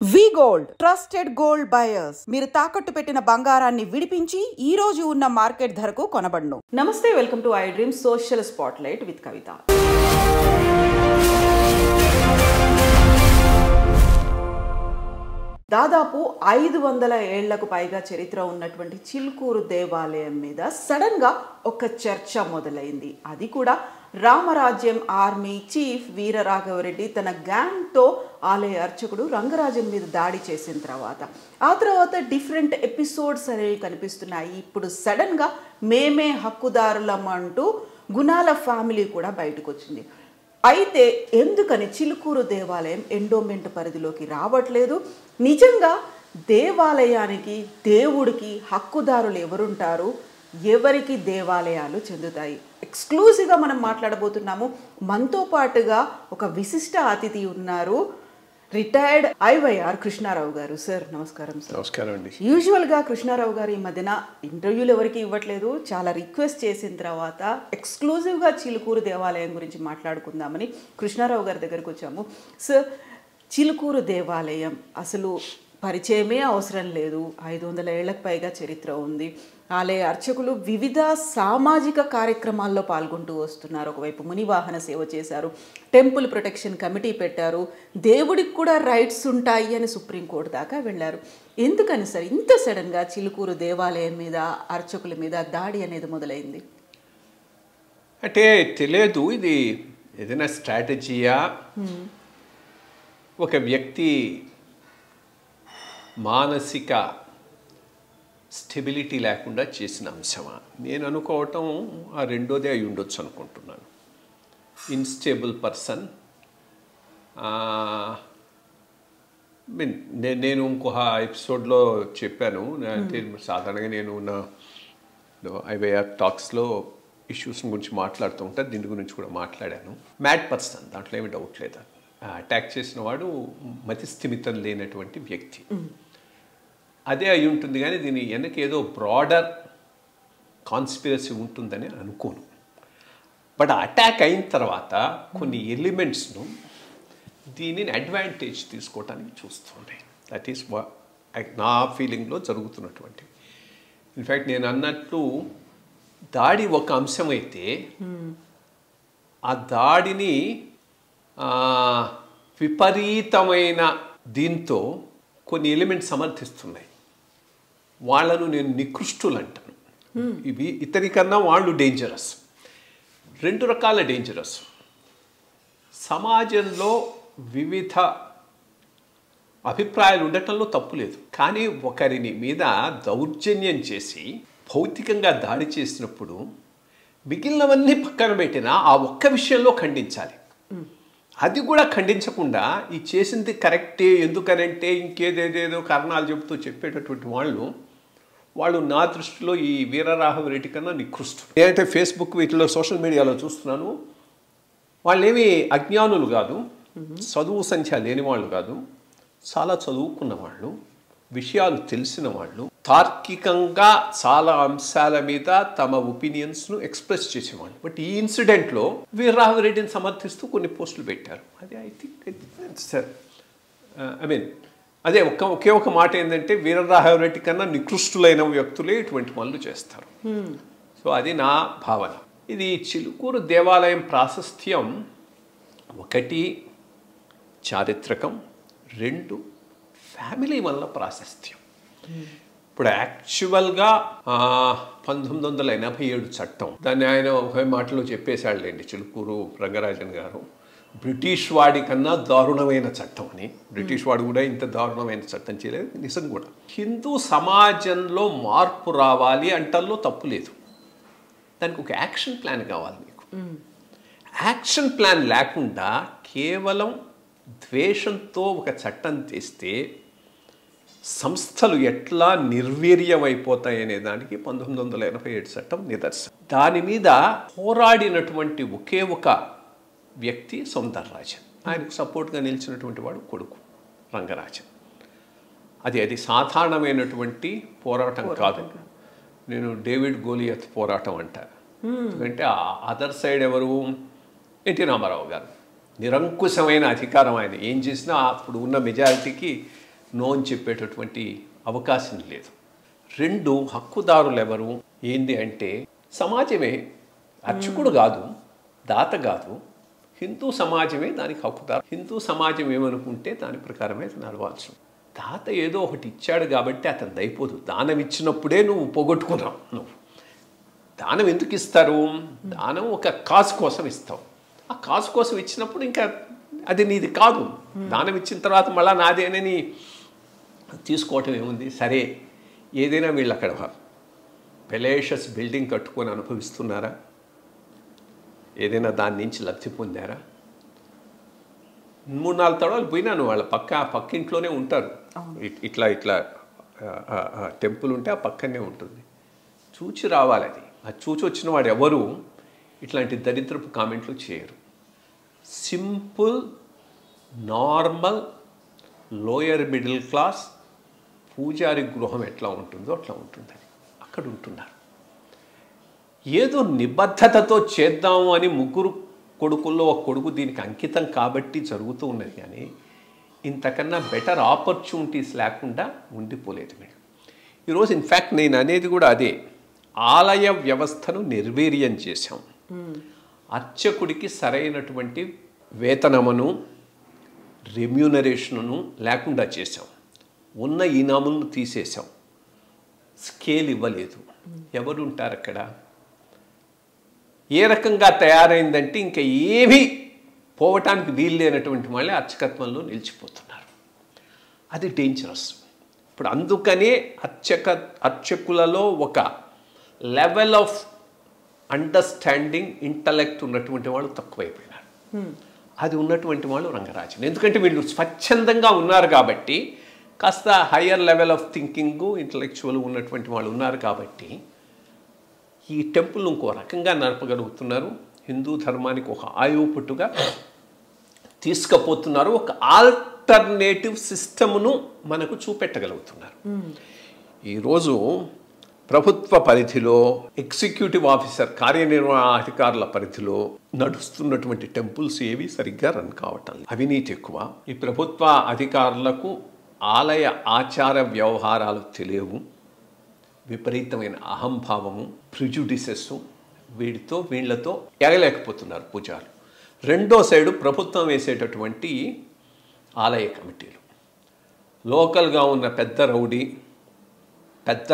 వి gold trusted gold buyers మీరు తాకట్టు పెట్టిన బంగారాన్ని విడిపించి ఈ రోజు ఉన్న మార్కెట్ ధరకు కొనబడును. నమస్తే, welcome to iDream social spotlight with Kavitha. దాదాపు 500 ఏళ్లకు పైగా చరిత్ర ఉన్నటువంటి చిలుకూరు దేవాలయం మీద సడన్ గా ఒక చర్చ మొదలైంది. అది కూడా రామరాజ్యం ఆర్మీ చీఫ్ వీరరాఘవరెడ్డి తన గ్యాంగ్తో ఆలయ అర్చకుడు రంగరాజన్ మీద దాడి చేసిన ఆ తర్వాత డిఫరెంట్ ఎపిసోడ్స్ అనేవి కనిపిస్తున్నాయి. ఇప్పుడు సడన్గా మేమే హక్కుదారులం అంటూ గుణాల ఫ్యామిలీ కూడా బయటకు వచ్చింది. అయితే ఎందుకని చిలుకూరు దేవాలయం ఎండోమెంట్ పరిధిలోకి రావట్లేదు? నిజంగా దేవాలయానికి దేవుడికి హక్కుదారులు ఎవరుంటారు? ఎవరికి దేవాలయాలు చెందుతాయి? ఎక్స్క్లూజివ్గా మనం మాట్లాడబోతున్నాము. మనతో పాటుగా ఒక విశిష్ట అతిథి ఉన్నారు, రిటైర్డ్ ఐవైఆర్ కృష్ణారావు గారు. సార్ నమస్కారం. సార్ నమస్కారం అండి. యూజువల్గా కృష్ణారావు గారు ఈ మధ్యన ఇంటర్వ్యూలు ఎవరికి ఇవ్వట్లేదు. చాలా రిక్వెస్ట్ చేసిన తర్వాత ఎక్స్క్లూజివ్గా చిలుకూరు దేవాలయం గురించి మాట్లాడుకుందామని కృష్ణారావు గారి దగ్గరికి వచ్చాము. సార్, చిలుకూరు దేవాలయం అసలు పరిచయమే అవసరం లేదు. 500 ఏళ్లకు పైగా చరిత్ర ఉంది. ఆలయ అర్చకులు వివిధ సామాజిక కార్యక్రమాల్లో పాల్గొంటూ వస్తున్నారు. ఒకవైపు మునివాహన సేవ చేశారు, టెంపుల్ ప్రొటెక్షన్ కమిటీ పెట్టారు, దేవుడికి కూడా రైట్స్ ఉంటాయి అని సుప్రీంకోర్టు దాకా వెళ్ళారు. ఎందుకని సార్ ఇంత సడన్గా చిలుకూరు దేవాలయం మీద అర్చకుల మీద దాడి అనేది మొదలైంది? అంటే తెలియదు, ఇది ఏదైనా స్ట్రాటజీయా, ఒక వ్యక్తి మానసిక స్టెబిలిటీ లేకుండా చేసిన అంశమా? నేను అనుకోవటం ఆ రెండోదే అయి ఉండొచ్చు అనుకుంటున్నాను. Instable person. నేను ఇంకొక ఎపిసోడ్లో చెప్పాను, అంటే సాధారణంగా నేను నా ఐవైఆర్ టాక్స్లో ఇష్యూస్ గురించి మాట్లాడుతూ ఉంటాను, దీని గురించి కూడా మాట్లాడాను. మ్యాడ్ పర్సన్, దాంట్లో ఏమి డౌట్ లేదు. అటాక్ చేసిన వాడు మతిస్థిమితం లేనటువంటి వ్యక్తి. అదే అయి ఉంటుంది, కానీ దీని వెనక ఏదో బ్రాడర్ కాన్స్పిరసీ ఉంటుందని అనుకోను. బట్ అటాక్ అయిన తర్వాత కొన్ని ఎలిమెంట్స్ను దీనిని అడ్వాంటేజ్ తీసుకోవటానికి చూస్తున్నాయి. దట్ ఈస్ నా ఫీలింగ్లో జరుగుతున్నటువంటి. ఇన్ఫ్యాక్ట్ నేను అన్నట్లు దాడి ఒక అంశమైతే ఆ దాడిని విపరీతమైన దీంతో కొన్ని ఎలిమెంట్స్ సమర్థిస్తున్నాయి. వాళ్ళను నేను నికృష్టులు అంటాను. ఇవి ఇతనికన్నా వాళ్ళు డేంజరస్. రెండు రకాల డేంజరస్. సమాజంలో వివిధ అభిప్రాయాలు ఉండటంలో తప్పు లేదు, కానీ ఒకరిని మీద దౌర్జన్యం చేసి భౌతికంగా దాడి చేసినప్పుడు మిగిలినవన్నీ పక్కన పెట్టినా ఆ ఒక్క విషయంలో ఖండించాలి. అది కూడా ఖండించకుండా ఈ చేసింది కరెక్టే, ఎందుకనంటే ఇంకేదేదేదో కారణాలు చెబుతూ చెప్పేటటువంటి వాళ్ళు నా దృష్టిలో ఈ వీరరాఘవరెడ్డి కన్నా నికృష్టులు. నేనైతే ఫేస్బుక్ వీటిలో సోషల్ మీడియాలో చూస్తున్నాను, వాళ్ళేమీ అజ్ఞానులు కాదు, చదువు సంఖ్య లేని వాళ్ళు కాదు, చాలా చదువుకున్న వాళ్ళు, విషయాలు తెలిసిన వాళ్ళు, తార్కికంగా చాలా అంశాల మీద తమ ఒపీనియన్స్ను ఎక్స్ప్రెస్ చేసేవాళ్ళు. బట్ ఈ ఇన్సిడెంట్లో వీరరాఘవరెడ్డిని సమర్థిస్తూ కొన్ని పోస్టులు పెట్టారు. అది ఐ థింక్ సార్, అదే ఒకే ఒక మాట ఏంటంటే, వీరరాఘవరెడ్డి కన్నా నికృష్టులైన వ్యక్తులే ఇటువంటి పనులు చేస్తారు. సో అది నా భావన. ఇది చిలుకూరు దేవాలయం ప్రాశస్త్యం ఒకటి చారిత్రకం, రెండు ఫ్యామిలీ వల్ల ప్రాశస్త్యం. ఇప్పుడు యాక్చువల్గా 1987 చట్టం, దాన్ని ఆయన ఒక మాటలో చెప్పేశాడులేండి చిలుకూరు రంగరాజన్ గారు, బ్రిటిష్ వాడి కన్నా దారుణమైన చట్టం అని. బ్రిటిష్ వాడు కూడా ఇంత దారుణమైన చట్టం చేయలేదు, నిజం కూడా. హిందూ సమాజంలో మార్పు రావాలి అంటల్లో తప్పు లేదు, దానికి ఒక యాక్షన్ ప్లాన్ కావాలి మీకు. యాక్షన్ ప్లాన్ లేకుండా కేవలం ద్వేషంతో ఒక చట్టం తెస్తే సంస్థలు ఎట్లా నిర్వీర్యమైపోతాయనే దానికి 1987 చట్టం నిదర్శనం. దాని మీద పోరాడినటువంటి ఒకే ఒక వ్యక్తి సౌందరరాజన్, ఆయనకు సపోర్ట్గా నిలిచినటువంటి వాడు కొడుకు రంగరాజన్. అది సాధారణమైనటువంటి పోరాటం కాదు. నేను డేవిడ్ గోలియత్ పోరాటం అంటారు. ఎందుకంటే అదర్ సైడ్ ఎవరు? ఎన్టీ రామారావు గారు. నిరంకుశమైన అధికారం, ఆయన ఏం చేసినా అప్పుడు ఉన్న మెజారిటీకి నో అని చెప్పేటటువంటి అవకాశం లేదు. 2 హక్కుదారులు ఎవరు ఏంది అంటే సమాజమే, అర్చకుడు కాదు, దాత కాదు, హిందూ సమాజమే దానికి హక్కుదారు. హిందూ సమాజం ఏమనుకుంటే దాని ప్రకారమే నడవాల్సి. దాత ఏదో ఒకటి ఇచ్చాడు కాబట్టి అతను దైపోదు. దానం ఇచ్చినప్పుడే నువ్వు పోగొట్టుకున్నావు. నువ్వు దానం ఎందుకు ఇస్తారు? దానం ఒక కాజ్ కోసం ఇస్తావు. ఆ కాజ్ కోసం ఇచ్చినప్పుడు ఇంకా అది నీది కాదు. దానం ఇచ్చిన తర్వాత మళ్ళీ నాదేనని తీసుకోవటం ఏముంది? సరే, ఏదైనా వీళ్ళు అక్కడ పెలేషస్ బిల్డింగ్ కట్టుకొని అనుభవిస్తున్నారా? ఏదైనా దాని నుంచి లబ్ధి పొందారా? 3-4 తడవలు పోయినాను. వాళ్ళ పక్కింట్లోనే ఉంటారు. ఇట్లా టెంపుల్ ఉంటే ఆ పక్కనే ఉంటుంది. చూచి రావాలి. అది చూచి వచ్చిన వాడు ఎవరు ఇట్లాంటి దరిద్రపు కామెంట్లు చేయరు. Simple, normal, lower middle class పూజారి గృహం ఎట్లా ఉంటుందో అట్లా ఉంటుందని అక్కడ ఉంటున్నారు. ఏదో నిబద్ధతతో చేద్దాము అని 3 కొడుకుల్లో ఒక కొడుకు దీనికి అంకితం కాబట్టి జరుగుతూ ఉన్నది. కానీ ఇంతకన్నా బెటర్ ఆపర్చునిటీస్ లేకుండా ఉండిపోలేదు మీరు. ఈరోజు ఇన్ఫ్యాక్ట్ నేను అనేది కూడా అదే. ఆలయ వ్యవస్థను నిర్వీర్యం చేశాం. అర్చకుడికి సరైనటువంటి వేతనమును, రెమ్యూనరేషన్ను లేకుండా చేశాం. ఉన్న ఇనాములను తీసేసాం. స్కేల్ ఇవ్వలేదు. ఎవరు ఉంటారు అక్కడ? ఏ రకంగా తయారైందంటే ఇంకా ఏమీ పోవటానికి వీలు లేనటువంటి వాళ్ళే అర్చకత్వంలో నిలిచిపోతున్నారు. అది డేంజరస్. ఇప్పుడు అందుకనే అర్చకులలో ఒక లెవెల్ ఆఫ్ అండర్స్టాండింగ్, ఇంటలెక్ట్ ఉన్నటువంటి వాళ్ళు తక్కువైపోయినారు. అది ఉన్నటువంటి వాళ్ళు రంగరాజన్. ఎందుకంటే వీళ్ళు స్వచ్ఛందంగా ఉన్నారు కాబట్టి, కాస్త higher level of thinking, intellectual ఉన్నటువంటి వాళ్ళు ఉన్నారు కాబట్టి ఈ టెంపుల్ ఇంకో రకంగా నడపగలుగుతున్నారు. హిందూ ధర్మానికి ఒక ఆయువు పుట్టుగా తీసుకుపోతున్నారు. ఒక ఆల్టర్నేటివ్ సిస్టమ్ను మనకు చూపెట్టగలుగుతున్నారు. ఈరోజు ప్రభుత్వ పరిధిలో, ఎగ్జిక్యూటివ్ ఆఫీసర్ కార్యనిర్వహణాధికారుల పరిధిలో నడుస్తున్నటువంటి టెంపుల్స్ ఏవి సరిగ్గా రన్ కావటం లేదు. అవినీతి ఎక్కువ. ఈ ప్రభుత్వ అధికారులకు ఆలయ ఆచార వ్యవహారాలు తెలియవు. విపరీతమైన అహంభావము, ప్రిజుడిసెస్, వీళ్ళతో ఎగలేకపోతున్నారు పూజారులు. రెండో సైడు ప్రభుత్వం వేసేటటువంటి ఆలయ కమిటీలు, లోకల్గా ఉన్న పెద్ద రౌడీ, పెద్ద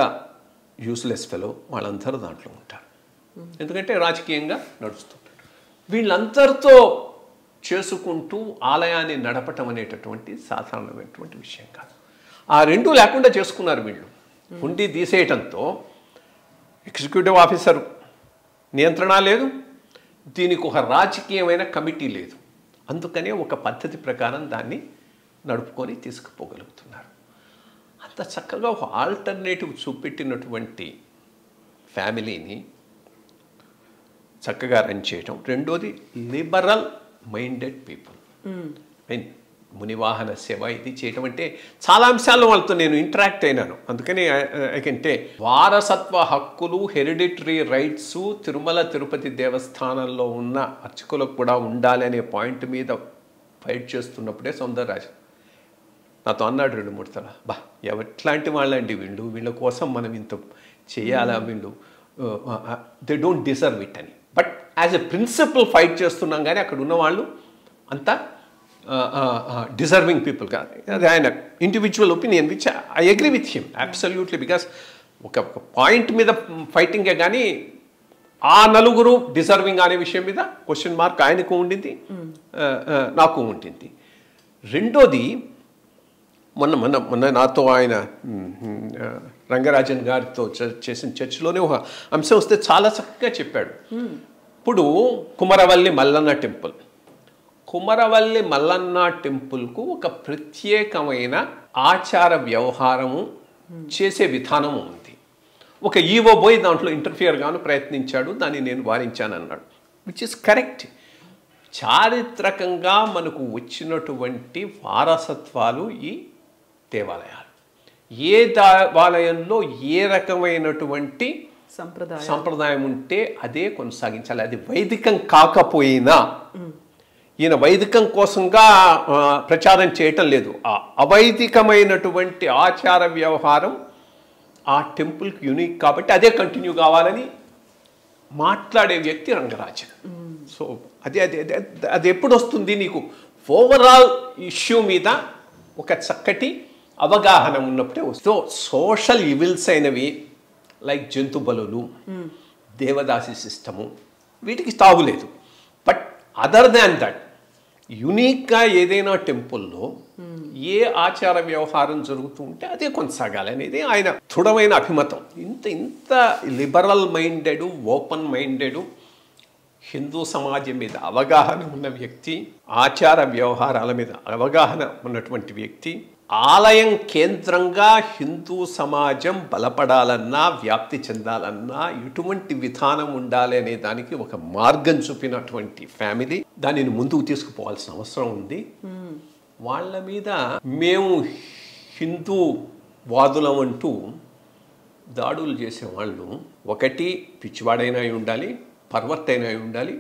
యూస్లెస్ ఫెలో వాళ్ళందరూ దాంట్లో ఉంటారు. ఎందుకంటే రాజకీయంగా నడుస్తుంటారు. వీళ్ళందరితో చేసుకుంటూ ఆలయాన్ని నడపటం అనేటటువంటి సాధారణమైనటువంటి విషయం కాదు. ఆ 2 లేకుండా చేసుకున్నారు వీళ్ళు. ఉండి తీసేయటంతో ఎగ్జిక్యూటివ్ ఆఫీసర్ నియంత్రణ లేదు, దీనికి ఒక రాజకీయమైన కమిటీ లేదు. అందుకనే ఒక పద్ధతి ప్రకారం దాన్ని నడుపుకొని తీసుకుపోగలుగుతున్నారు. అంత చక్కగా ఒక ఆల్టర్నేటివ్ చూపెట్టినటువంటి ఫ్యామిలీని చక్కగా రన్ చేయటం. రెండోది లిబరల్ మైండెడ్ పీపుల్. మునివాహన సేవ ఇది చేయటం అంటే చాలా అంశాల్లో వాళ్ళతో నేను ఇంటరాక్ట్ అయినాను. అందుకని అంటే వారసత్వ హక్కులు, హెరిడిటరీ రైట్స్ తిరుమల తిరుపతి దేవస్థానంలో ఉన్న అర్చకులకు కూడా ఉండాలి అనే పాయింట్ మీద ఫైట్ చేస్తున్నప్పుడే సౌందరరాజన్ నాతో అన్నాడు 2-3 సార్లు, బా ఎట్లాంటి వాళ్ళండి వీళ్ళు, వీళ్ళ కోసం మనం ఇంత చేయాలా, వీళ్ళు దే డోంట్ డిజర్వ్ ఇట్ అని. But as a principle fight చేస్తున్నాం కానీ అక్కడ ఉన్న వాళ్ళు అంతా డిజర్వింగ్ పీపుల్ కాదు. అది ఆయన individual opinion which I agree with him absolutely. Because ఒక పాయింట్ మీద ఫైటింగే కానీ ఆ నలుగురు డిజర్వింగ్ అనే విషయం మీద క్వశ్చన్ మార్క్ ఆయనకు ఉండింది, నాకు ఉండింది. రెండోది మొన్న నాతో ఆయన రంగరాజన్ గారితో చేసిన చర్చలోనే ఒక అంశం వస్తే చాలా చక్కగా చెప్పాడు. ఇప్పుడు కుమరవల్లి మల్లన్న టెంపుల్, కుమరవల్లి మల్లన్న టెంపుల్కు ఒక ప్రత్యేకమైన ఆచార వ్యవహారము చేసే విధానము ఉంది. ఒక ఈవో పోయి దాంట్లో ఇంటర్ఫియర్ గాను ప్రయత్నించాడు, దాన్ని నేను వారించాను అన్నాడు, విచ్ ఇస్ కరెక్ట్. చారిత్రకంగా మనకు వచ్చినటువంటి వారసత్వాలు ఈ దేవాలయాలు. ఏ దేవాలయంలో ఏ రకమైనటువంటి సంప్రదాయం ఉంటే అదే కొనసాగించాలి. అది వైదికం కాకపోయినా ఈయన వైదికం కోసంగా ప్రచారం చేయటం లేదు. ఆ అవైదికమైనటువంటి ఆచార వ్యవహారం ఆ టెంపుల్కి యూనిక్ కాబట్టి అదే కంటిన్యూ కావాలని మాట్లాడే వ్యక్తి రంగరాజన్. సో అది అది అది ఎప్పుడు వస్తుంది నీకు ఓవరాల్ ఇష్యూ మీద ఒక చక్కటి అవగాహన ఉన్నప్పుడే వస్తుంది. సో సోషల్ ఇవిల్స్ అయినవి లైక్ జంతు బలులు, దేవదాసి సిస్టము, వీటికి తాగులేదు. బట్ అదర్ దాన్ దట్ యునిక్గా ఏదైనా టెంపుల్లో ఏ ఆచార వ్యవహారం జరుగుతూ ఉంటే అదే కొనసాగాలి అనేది ఆయన దృఢమైన అభిమతం. ఇంత liberal minded, open minded, Hindu సమాజం మీద అవగాహన ఉన్న వ్యక్తి, ఆచార వ్యవహారాల మీద అవగాహన ఉన్నటువంటి వ్యక్తి, ఆలయం కేంద్రంగా హిందూ సమాజం బలపడాలన్నా వ్యాప్తి చెందాలన్నా ఎటువంటి విధానం ఉండాలి అనే దానికి ఒక మార్గం చూపినటువంటి ఫ్యామిలీ. దానిని ముందుకు తీసుకుపోవాల్సిన అవసరం ఉంది. వాళ్ళ మీద మేము హిందూ వాదులం అంటూ దాడులు చేసేవాళ్ళు ఒకటి పిచ్చివాడైనా ఉండాలి, పర్వర్ట్ అయినా ఉండాలి,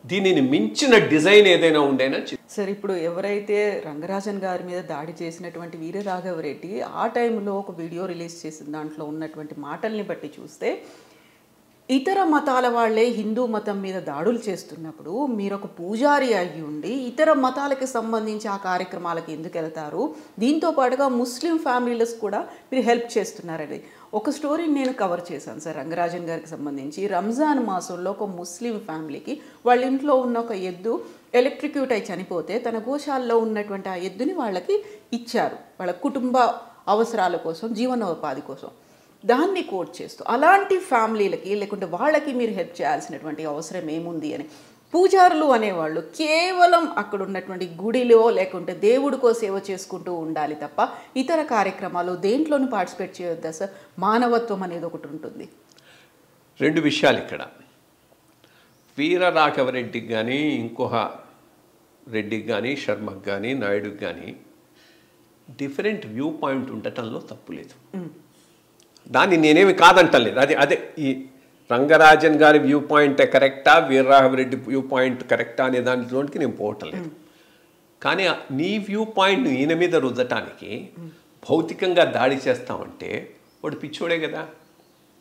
దీనిని మించిన డిజైన్ ఏదైనా ఉండైనా. సార్, ఇప్పుడు ఎవరైతే రంగరాజన్ గారి మీద దాడి చేసినటువంటి వీరరాఘవరెడ్డి ఆ టైంలో ఒక వీడియో రిలీజ్ చేసిన దాంట్లో ఉన్నటువంటి మాటల్ని బట్టి చూస్తే ఇతర మతాల వాళ్ళే హిందూ మతం మీద దాడులు చేస్తున్నప్పుడు మీరు ఒక పూజారి అయ్యి ఉండి ఇతర మతాలకి సంబంధించి ఆ కార్యక్రమాలకు ఎందుకు వెళ్తారు, దీంతో పాటుగా ముస్లిం ఫ్యామిలీలకు కూడా మీరు హెల్ప్ చేస్తున్నారని ఒక స్టోరీని నేను కవర్ చేశాను సార్. రంగరాజన్ గారికి సంబంధించి రంజాన్ మాసంలో ఒక ముస్లిం ఫ్యామిలీకి వాళ్ళ ఇంట్లో ఉన్న ఒక ఎద్దు ఎలక్ట్రిక్యూట్ అయి చనిపోతే తన గోశాలలో ఉన్నటువంటి ఆ ఎద్దుని వాళ్ళకి ఇచ్చారు, వాళ్ళ కుటుంబ అవసరాల కోసం, జీవనోపాధి కోసం. దాన్ని కోట్ చేస్తూ అలాంటి ఫ్యామిలీలకి లేకుంటే వాళ్ళకి మీరు హెల్ప్ చేయాల్సినటువంటి అవసరం ఏముంది అని. పూజారులు అనేవాళ్ళు కేవలం అక్కడ ఉన్నటువంటి గుడిలో లేకుంటే దేవుడికో సేవ చేసుకుంటూ ఉండాలి తప్ప ఇతర కార్యక్రమాలు దేంట్లోనూ పార్టిసిపేట్ చేయొద్దా సార్? మానవత్వం అనేది ఒకటి ఉంటుంది. రెండు విషయాలు ఇక్కడ. వీరరాఘవరెడ్డికి కానీ ఇంకొక రెడ్డికి కానీ శర్మకి కానీ నాయుడుకి కానీ డిఫరెంట్ వ్యూ పాయింట్ ఉండటంలో తప్పు లేదు. దాన్ని నేనేమి కాదంటలేదు. అదే ఈ రంగరాజన్ గారి వ్యూ పాయింట్ కరెక్టా, వీరరాఘవరెడ్డి వ్యూ పాయింట్ కరెక్టా అనే దాంట్లోనికి నేను పోవటం లేదు. కానీ నీ వ్యూ పాయింట్ ఈయన మీద రుద్దటానికి భౌతికంగా దాడి చేస్తామంటే వాడు పిచ్చోడే కదా.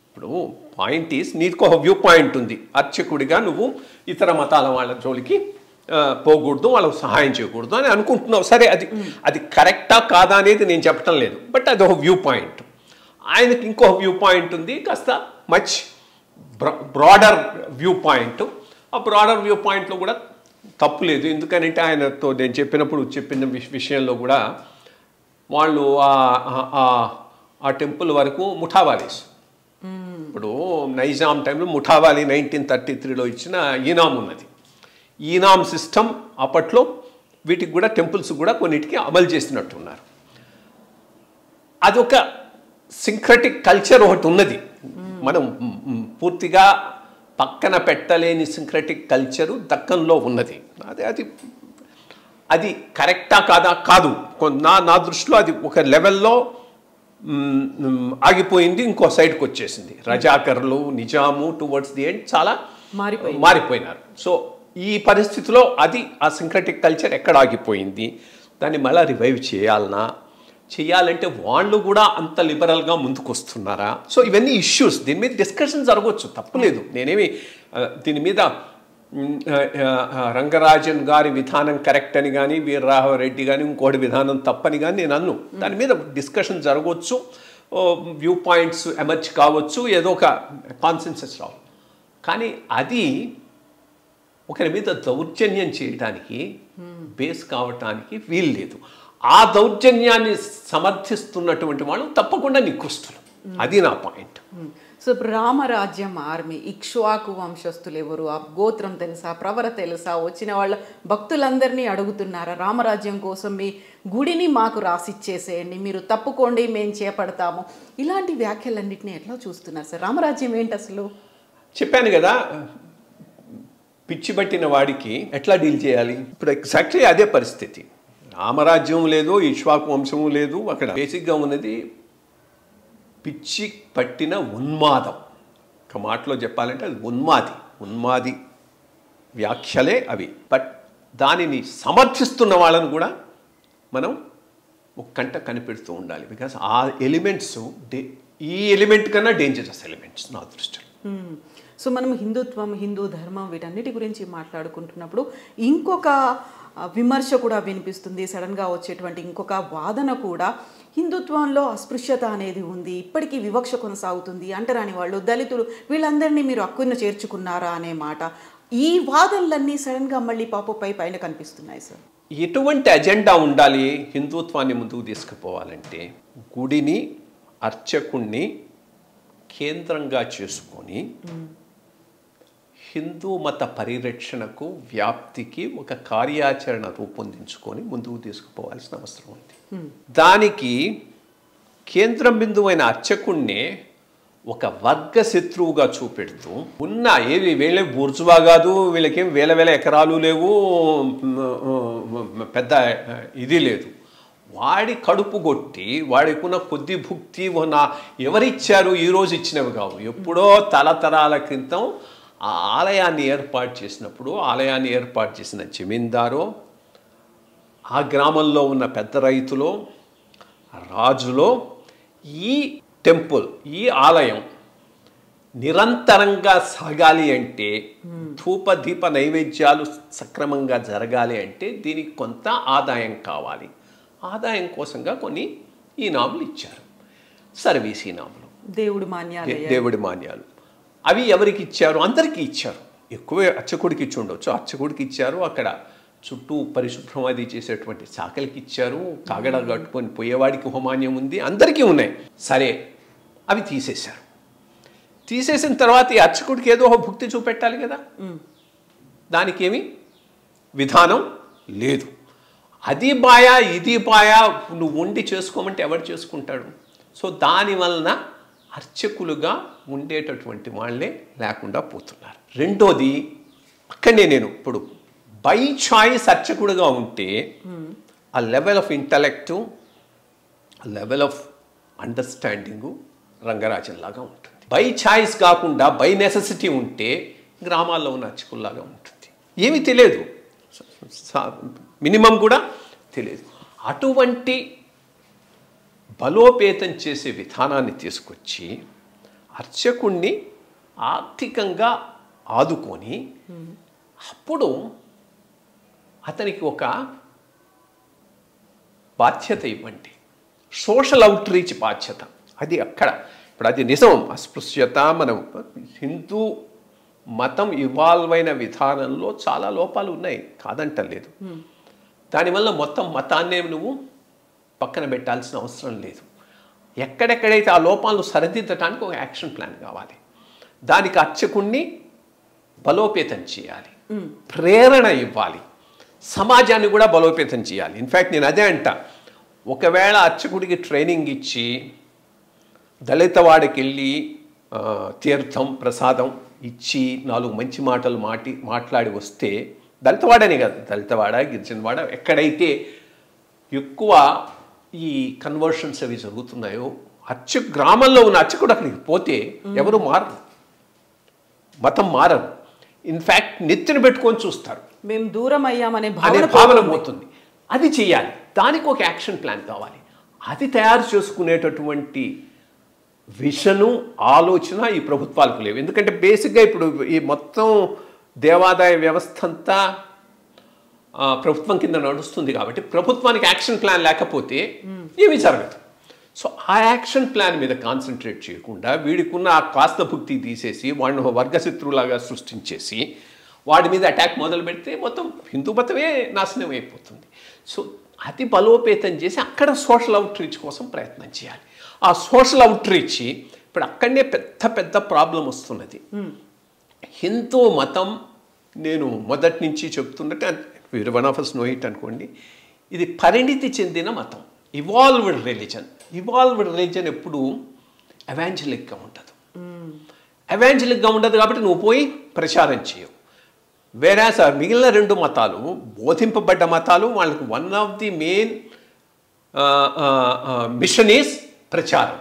ఇప్పుడు పాయింట్ ఈస్, నీకు ఒక వ్యూ పాయింట్ ఉంది, అర్చకుడిగా నువ్వు ఇతర మతాల వాళ్ళ జోలికి పోకూడదు, వాళ్ళకు సహాయం చేయకూడదు అని అనుకుంటున్నావు. సరే, అది కరెక్టా కాదా అనేది నేను చెప్పటం లేదు. బట్ అది ఒక వ్యూ పాయింట్. ఆయనకి ఇంకొక వ్యూ పాయింట్ ఉంది, కాస్త మచ్ బ్రాడర్ వ్యూ పాయింట్. ఆ బ్రాడర్ వ్యూ పాయింట్లో కూడా తప్పు లేదు. ఎందుకంటే ఆయనతో నేను చెప్పిన విషయంలో కూడా వాళ్ళు ఆ టెంపుల్ వరకు ముఠావాలీస్. ఇప్పుడు నైజాం టైంలో ముఠావాలి 1933లో ఇచ్చిన ఈనాం ఉన్నది. ఈనాం సిస్టమ్ అప్పట్లో వీటికి కూడా టెంపుల్స్ కూడా కొన్నిటికి అమలు చేసినట్టున్నారు. అదొక సింక్రటిక్ కల్చర్ ఒకటి ఉన్నది, మనం పూర్తిగా పక్కన పెట్టలేని సింక్రటిక్ కల్చరు దక్కన్లో ఉన్నది. అది కరెక్టా కాదా? కాదు. నా దృష్టిలో అది ఒక లెవెల్లో ఆగిపోయింది, ఇంకో సైడ్కి వచ్చేసింది. రజాకర్లు, నిజాము టువర్డ్స్ ది ఎండ్ చాలా మారిపోయినారు. సో ఈ పరిస్థితిలో ఆ సింక్రటిక్ కల్చర్ ఎక్కడ ఆగిపోయింది, దాన్ని మళ్ళీ రివైవ్ చేయాలంటే వాళ్ళు కూడా అంత లిబరల్గా ముందుకు వస్తున్నారా? సో ఇవన్నీ ఇష్యూస్, దీని మీద డిస్కషన్ జరగవచ్చు, తప్పులేదు. నేనేమి దీని మీద రంగరాజన్ గారి విధానం కరెక్ట్ అని కానీ, వీరరాఘవరెడ్డి కానీ ఇంకోటి విధానం తప్పని కానీ నేను అన్ను. దాని మీద డిస్కషన్ జరగవచ్చు, వ్యూ పాయింట్స్ ఎమర్జ్ కావచ్చు, ఏదో ఒక కాన్సెన్సస్ రావు. కానీ అది ఒకరి మీద దౌర్జన్యం చేయడానికి బేస్ కావటానికి వీలు లేదు. ఆ దౌర్జన్యాన్ని సమర్థిస్తున్నటువంటి వాళ్ళు తప్పకుండా నికృష్టులు. అది నా పాయింట్. సో ఇప్పుడు రామరాజ్యం ఆర్మీ ఇక్ష్వాకు వంశస్థులు ఎవరు, ఆ గోత్రం తెలుసా, ప్రవర తెలుసా, వచ్చిన వాళ్ళ భక్తులందరినీ అడుగుతున్నారా రామరాజ్యం కోసం మీ గుడిని మాకు రాసిచ్చేసేయండి, మీరు తప్పుకోండి, మేము చేపడతాము, ఇలాంటి వ్యాఖ్యలన్నింటినీ ఎట్లా చూస్తున్నారు సార్? రామరాజ్యం ఏంటి అసలు? చెప్పాను కదా, పిచ్చి పట్టిన వాడికి ఎట్లా డీల్ చేయాలి. ఇప్పుడు ఎగ్జాక్ట్లీ అదే పరిస్థితి. రామరాజ్యం లేదు, ఇక్ష్వాకు వంశము లేదు. అక్కడ బేసిక్గా ఉన్నది పిచ్చి పట్టిన ఉన్మాదం. ఒక మాటలో చెప్పాలంటే అది ఉన్మాది వ్యాఖ్యలే అవి. బట్ దానిని సమర్థిస్తున్న వాళ్ళను కూడా మనం ఒక కంట కనిపెడుతూ ఉండాలి. బికాస్ ఆ ఎలిమెంట్స్ ఈ ఎలిమెంట్ కన్నా డేంజరస్ ఎలిమెంట్స్ నా దృష్టిలో. సో మనం హిందుత్వం, హిందూ ధర్మం వీటన్నిటి గురించి మాట్లాడుకుంటున్నప్పుడు ఇంకొక విమర్శ కూడా వినిపిస్తుంది. సడన్గా వచ్చేటువంటి ఇంకొక వాదన కూడా, హిందుత్వంలో అస్పృశ్యత అనేది ఉంది, ఇప్పటికీ వివక్ష కొనసాగుతుంది, అంటరాని వాళ్ళు, దళితులు వీళ్ళందరినీ మీరు హక్కును చేర్చుకున్నారా అనే మాట. ఈ వాదనలన్నీ సడన్గా మళ్ళీ పాపపై పైన కనిపిస్తున్నాయి సార్. ఎటువంటి అజెండా ఉండాలి హిందుత్వాన్ని ముందుకు తీసుకుపోవాలంటే? గుడిని, అర్చకుణ్ణి కేంద్రంగా చేసుకొని హిందూ మత పరిరక్షణకు, వ్యాప్తికి ఒక కార్యాచరణ రూపొందించుకొని ముందుకు తీసుకుపోవాల్సిన అవసరం ఉంది. దానికి కేంద్రం బిందువైన అర్చకుణ్ణే ఒక వర్గ శత్రువుగా చూపెడుతూ ఉన్న ఏవి వీళ్ళే బూర్జువా కాదు, వీళ్ళకేం వేల వేల ఎకరాలు లేవు, పెద్ద ఇది లేదు, వాడి కడుపు కొట్టి వాడికున్న కొద్ది భుక్తి ఎవరిచ్చారు, ఈరోజు ఇచ్చినవి కావు, ఎప్పుడో తరతరాల క్రితం ఆ ఆలయాన్ని ఏర్పాటు చేసినప్పుడు ఆలయాన్ని ఏర్పాటు చేసిన జమీందారో, ఆ గ్రామంలో ఉన్న పెద్ద రైతులో, రాజులో ఈ టెంపుల్, ఈ ఆలయం నిరంతరంగా సాగాలి అంటే, ధూప దీప నైవేద్యాలు సక్రమంగా జరగాలి అంటే దీనికి కొంత ఆదాయం కావాలి. ఆదాయం కోసంగా కొన్ని ఈనాములు ఇచ్చారు, సర్వీస్ ఈనాములు, దేవుడి మాన్యాలు. అవి ఎవరికి ఇచ్చారు? అందరికీ ఇచ్చారు. ఎక్కువ అర్చకుడికి ఇచ్చి ఉండొచ్చు, అర్చకుడికి ఇచ్చారు. అక్కడ చుట్టూ పరిశుభ్రం అది చేసేటువంటి శాఖలకి ఇచ్చారు. కాగడ కట్టుకొని పోయేవాడికి హోమాన్యం ఉంది, అందరికీ ఉన్నాయి. సరే, అవి తీసేశారు. తీసేసిన తర్వాత ఈ అర్చకుడికి ఏదో ఒక భుక్తి చూపెట్టాలి కదా, దానికేమి విధానం లేదు. అది బాయా ఇది బాయా నువ్వు వండి చేసుకోమంటే ఎవరు చేసుకుంటాడు? సో దానివలన అర్చకులుగా ఉండేటటువంటి వాళ్ళే లేకుండా పోతున్నారు. రెండోది, అక్కడనే నేను ఇప్పుడు బై చాయిస్ అర్చకుడుగా ఉంటే ఆ లెవెల్ ఆఫ్ ఇంటలెక్టు, ఆ లెవెల్ ఆఫ్ అండర్స్టాండింగు రంగరాజన్లాగా ఉంటుంది. బై చాయిస్ కాకుండా బై నెసెసిటీ ఉంటే గ్రామాల్లో ఉన్న అర్చకుల్లాగా ఉంటుంది. ఏమీ తెలియదు, మినిమం కూడా తెలియదు. అటువంటి బలోపేతం చేసే విధానాన్ని తీసుకొచ్చి అర్చకుణ్ణి ఆర్థికంగా ఆదుకొని అప్పుడు అతనికి ఒక బాధ్యత ఇవ్వండి, సోషల్ అవుట్ రీచ్ బాధ్యత. అది అక్కడ ఇప్పుడు అది నిజం. అస్పృశ్యత, మనం హిందూ మతం ఇవాల్వ్ అయిన విధానంలో చాలా లోపాలు ఉన్నాయి, కాదంటలేదు. దానివల్ల మొత్తం మతాన్నే నువ్వు పక్కన పెట్టాల్సిన అవసరం లేదు. ఎక్కడెక్కడైతే ఆ లోపాలను సరిదిద్దటానికి ఒక యాక్షన్ ప్లాన్ కావాలి. దానికి అర్చకుణ్ణి బలోపేతం చేయాలి, ప్రేరణ ఇవ్వాలి, సమాజాన్ని కూడా బలోపేతం చేయాలి. ఇన్ఫ్యాక్ట్ నేను అదే అంటా, ఒకవేళ అర్చకుడికి ట్రైనింగ్ ఇచ్చి దళితవాడికి వెళ్ళి తీర్థం ప్రసాదం ఇచ్చి 4 మంచి మాటలు మాట్లాడి వస్తే, దళితవాడనే కాదు, దళితవాడ, గిరిజనవాడ, ఎక్కడైతే ఎక్కువ ఈ కన్వర్షన్స్ అవి జరుగుతున్నాయో, గ్రామంలో ఉన్న అర్చకుడు అక్కడికి పోతే ఎవరు మారరు, మతం మారరు. ఇన్ఫ్యాక్ట్ నెత్తిన పెట్టుకొని చూస్తారు, మేము దూరం అయ్యామనే భావన పోతుంది. అది చేయాలి. దానికి ఒక యాక్షన్ ప్లాన్ కావాలి. అది తయారు చేసుకునేటటువంటి విషను, ఆలోచన ఈ ప్రభుత్వాలకు లేవు. ఎందుకంటే బేసిక్గా ఇప్పుడు ఈ మొత్తం దేవాదాయ వ్యవస్థ అంతా ప్రభుత్వం కింద నడుస్తుంది కాబట్టి ప్రభుత్వానికి యాక్షన్ ప్లాన్ లేకపోతే ఏమీ జరగదు. సో ఆ యాక్షన్ ప్లాన్ మీద కాన్సన్ట్రేట్ చేయకుండా వీడికున్న ఆ కాస్త భుక్తి తీసేసి వాడిని వర్గశత్రువులాగా సృష్టించేసి వాడి మీద అటాక్ మొదలు పెడితే మొత్తం హిందూ మతమే నాశనం అయిపోతుంది. సో అది బలోపేతం చేసి అక్కడ సోషల్ అవుట్ రీచ్ కోసం ప్రయత్నం చేయాలి. ఆ సోషల్ అవుట్ రీచ్ ఇప్పుడు అక్కడనే పెద్ద పెద్ద ప్రాబ్లం వస్తున్నది. హిందూ మతం, నేను మొదటి నుంచి చెప్తున్నట్టు, one of us know it అనుకోండి, ఇది పరిణితి చెందిన మతం, ఇవాల్వ్డ్ రిలీజన్. ఇవాల్వ్డ్ రిలీజన్ ఎప్పుడు ఎవాంజలిక్గా ఉండదు. ఎవాంజలిక్గా ఉండదు కాబట్టి నువ్వు పోయి ప్రచారం చేయవు. వేరే సార్ మిగిలిన 2 మతాలు బోధింపబడ్డ మతాలు, వాళ్ళకి one of the main mission is ప్రచారం,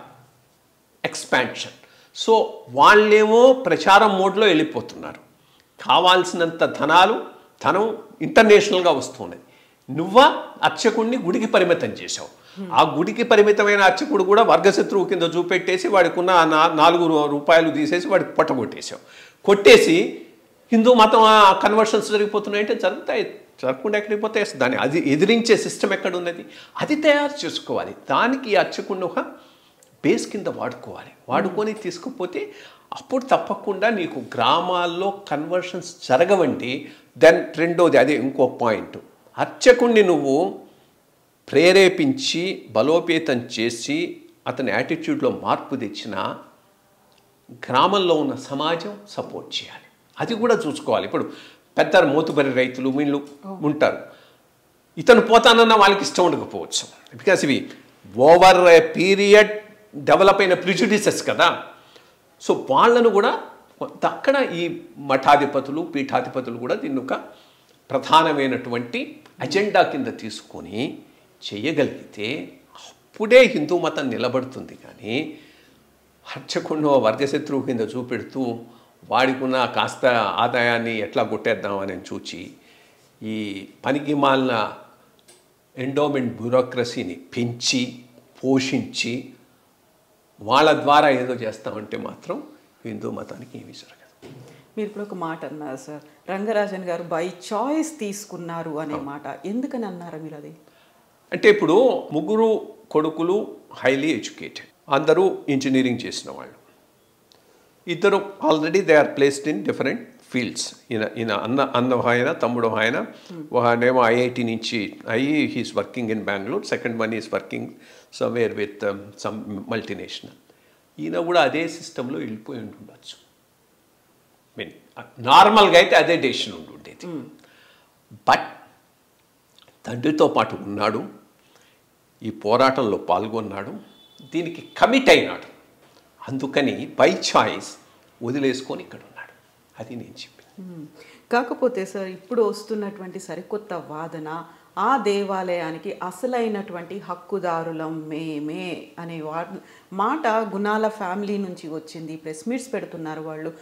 ఎక్స్పాన్షన్. సో వాళ్ళేమో ప్రచారం మోడ్లో వెళ్ళిపోతున్నారు. కావాల్సినంత ధనాలు ధనం ఇంటర్నేషనల్గా వస్తున్నది. నువ్వా అర్చకుడిని గుడికి పరిమితం చేశావు. ఆ గుడికి పరిమితమైన అర్చకుడు కూడా వర్గశత్రువు కింద చూపెట్టేసి వాడికున్న 4 రూపాయలు తీసేసి వాడికి పొట్టగొట్టేశావు. కొట్టేసి హిందూ మతం కన్వర్షన్స్ జరిగిపోతున్నాయంటే జరుగుతాయి, జరగకుండా ఎక్కడికి పోతే దాన్ని అది ఎదిరించే సిస్టమ్ ఎక్కడ ఉన్నది, అది తయారు చేసుకోవాలి. దానికి అర్చకుడిని ఒక బేస్ కింద వాడుకోవాలి. వాడుకొని తీసుకుపోతే అప్పుడు తప్పకుండా నీకు గ్రామాల్లో కన్వర్షన్స్ జరగవండి. దెన్ రెండోది అదే ఇంకో పాయింట్, అర్చకుడిని నువ్వు ప్రేరేపించి బలోపేతం చేసి అతని యాటిట్యూడ్లో మార్పు తెచ్చిన గ్రామంలో ఉన్న సమాజం సపోర్ట్ చేయాలి. అది కూడా చూసుకోవాలి. ఇప్పుడు పెద్ద మోతుబరి రైతులు వీళ్ళు ఉంటారు, ఇతను పోతానన్న వాళ్ళకి ఇష్టం ఉండకపోవచ్చు. బికాస్ ఇవి ఓవర్ ఏ పీరియడ్ డెవలప్ అయిన ప్రిజుడిసెస్ కదా. సో వాళ్ళను కూడా అక్కడ ఈ మఠాధిపతులు పీఠాధిపతులు కూడా దీన్ని ఒక ప్రధానమైనటువంటి అజెండా కింద తీసుకొని చేయగలిగితే అప్పుడే హిందూ మతం నిలబడుతుంది. కానీ అర్చకుడిని వర్గశత్రువు కింద చూపెడుతూ వాడికున్న కాస్త ఆదాయాన్ని ఎట్లా కొట్టేద్దామని చూచి ఈ పనికి మాలిన ఎండోమెంట్ బ్యూరోక్రసీని పెంచి పోషించి వాళ్ళ ద్వారా ఏదో చేస్తామంటే మాత్రం హిందూ మతానికి ఏమీ జరగదు. మీరు ఇప్పుడు ఒక మాట అన్నారు సార్, రంగరాజన్ గారు బై చాయిస్ తీసుకున్నారు అనే మాట, ఎందుకని అన్నారా మీరు అది? అంటే ఇప్పుడు ముగ్గురు కొడుకులు హైలీ ఎడ్యుకేటెడ్, అందరూ ఇంజనీరింగ్ చేసిన వాళ్ళు. ఇద్దరు already they are placed in different fields. ఈయన అన్న ఆయన తమ్ముడు ఆయన ఒకనేమో ఐఐటి నుంచి అయ్యి he's working in Bengaluru, second one is working somewhere with some multinational. ఈయన కూడా అదే సిస్టంలో వెళ్ళిపోయి ఉండొచ్చు. మీన్ నార్మల్గా అయితే అదే డెసిషన్ ఉండేది. బట్ తండ్రితో పాటు ఉన్నాడు, ఈ పోరాటంలో పాల్గొన్నాడు, దీనికి కమిట్ అయినాడు. అందుకని బై చాయిస్ వదిలేసుకొని ఇక్కడ ఉన్నాడు. అది నేను చెప్పాను. కాకపోతే సార్ ఇప్పుడు వస్తున్నటువంటి సరికొత్త వాదన, ఆ దేవాలయానికి అసలైనటువంటి హక్కుదారులం మేమే అనే మాట గుణాల ఫ్యామిలీ నుంచి వచ్చింది. ప్రెస్ మీట్స్ పెడుతున్నారు వాళ్ళు.